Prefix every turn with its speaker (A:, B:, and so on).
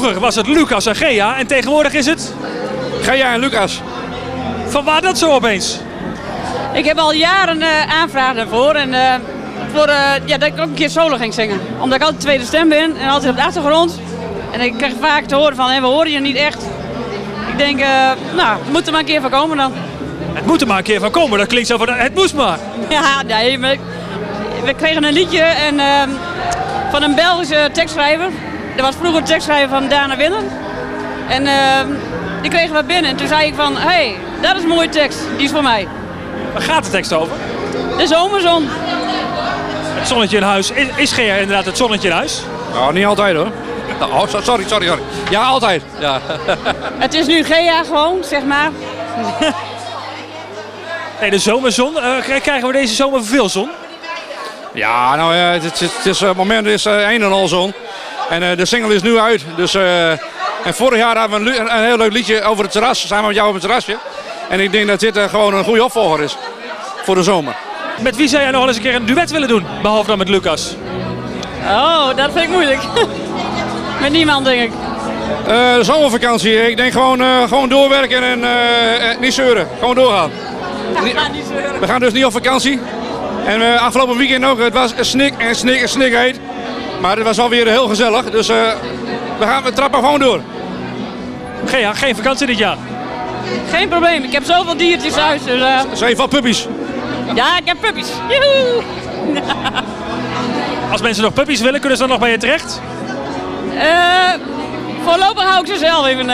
A: Vroeger was het Lucas en Gea en tegenwoordig is het...
B: Gea en Lucas.
A: Vanwaar dat zo opeens?
C: Ik heb al jaren aanvragen daarvoor en dat ik ook een keer solo ging zingen. Omdat ik altijd tweede stem ben en altijd op de achtergrond. En ik krijg vaak te horen van, we horen je niet echt. Ik denk, het moet er maar een keer van komen dan.
A: Het moet er maar een keer van komen, dat klinkt zo van, het moest maar.
C: Ja, nee, we kregen een liedje van een Belgische tekstschrijver. Dat was vroeger de tekstschrijver van Dana Winner. En die kregen we binnen en toen zei ik van, hey, dat is een mooie tekst, die is voor mij.
A: Waar gaat de tekst over?
C: De zomerzon.
A: Het zonnetje in huis. Is Gea inderdaad het zonnetje in huis?
B: Nou, niet altijd hoor. Oh, sorry. Ja, altijd. Ja.
C: Het is nu Gea gewoon, zeg maar.
A: Nee, de zomerzon. Krijgen we deze zomer veel zon?
B: Ja, nou het moment is een en al zon. En de single is nu uit. Dus, en vorig jaar hadden we een heel leuk liedje over het terras. Samen met jou op het terrasje. En ik denk dat dit gewoon een goede opvolger is. Voor de zomer.
A: Met wie zou jij nog wel eens een keer een duet willen doen? Behalve dan met Lucas.
C: Oh, dat vind ik moeilijk. Met niemand, denk ik.
B: De zomervakantie. Ik denk gewoon doorwerken en niet zeuren. Gewoon doorgaan.
C: Niet zeuren.
B: We gaan dus niet op vakantie. En afgelopen weekend ook. Het was snik heet. Maar het was alweer heel gezellig. Dus we trappen gewoon door.
A: Gea, geen vakantie dit jaar?
C: Geen probleem, ik heb zoveel diertjes thuis. Dus,
B: Zijn je van puppies?
C: ja, ik heb puppies. Joehoe!
A: Als mensen nog puppies willen, kunnen ze dan nog bij je terecht?
C: Voorlopig hou ik ze zelf even.